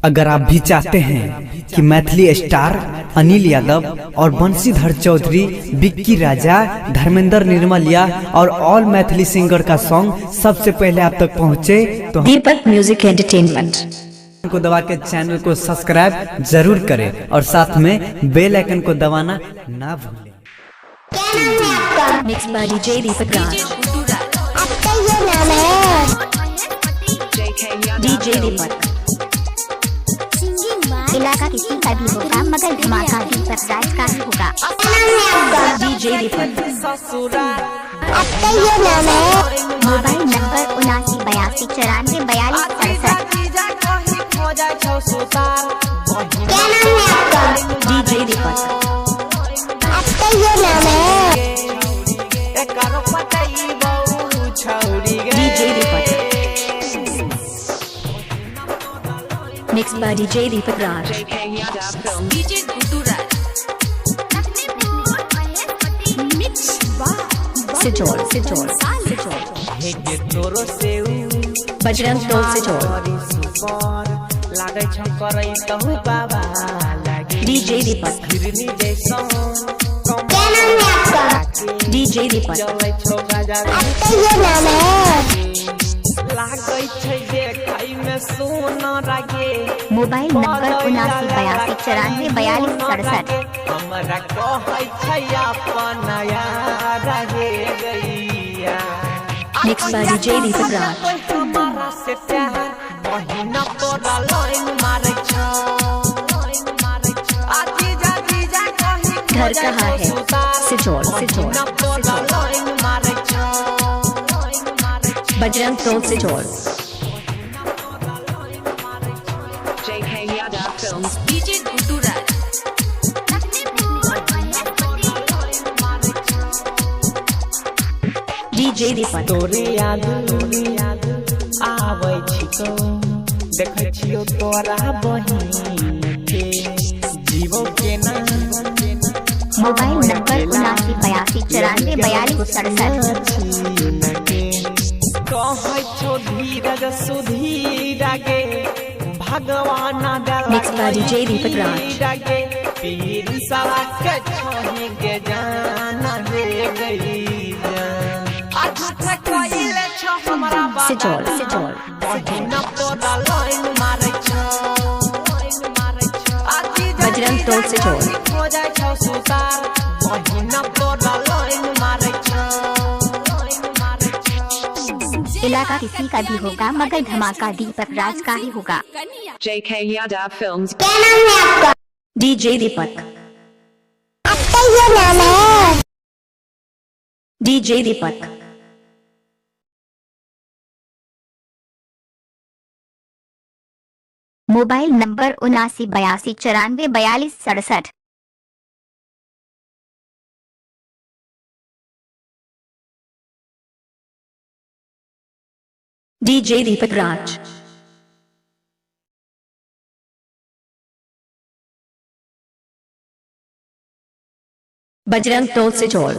अगर आप भी चाहते हैं कि मैथिली स्टार अनिल यादव और बंशीधर चौधरी, विक्की राजा, धर्मेंद्र निर्मलिया और ऑल मैथिली सिंगर का सॉन्ग सबसे पहले आप तक पहुंचे तो दीपक म्यूजिक एंटरटेनमेंट को दबा के चैनल को सब्सक्राइब जरूर करें और साथ में बेल आइकन को दबाना ना भूलें। Mix by DJ Deepak Raj. DJ Deepak इलाका किसी का भी होगा मगर धमाका दीपक राज का ही होगा। DJ Deepak mobile number 7982944267। DJ Deepak DJ Deepak mix by DJ Deepak Raj. Sichol Sichol Sichol Bajrang Tol Sichol. DJ Deepak DJ Deepak mobile number 7982944267। Mix by DJ Deepak Raj. घर कहाँ है सिचोल सिचोल बजरंग टोल सिचोल। डीजे दीपक तोरे याद आबै छिको, देखै छियो तोरा बहिन के जीवो के ना। Mobile number 7982944267। कहै छो धीरज सुधीर गे भगवान मिक्स बाय डीजे दीपक राज। पीर सवा के छोहे के जाना रे गई सिचोल सिचोल बजरंग टोल सिचोल। इलाका किसी का भी होगा मगर धमाका दीपक राज का ही होगा। JK Yadav Films। DJ Deepak DJ Deepak mobile number 7982944267। DJ Deepak राज। बजरंग टोल सिचोल।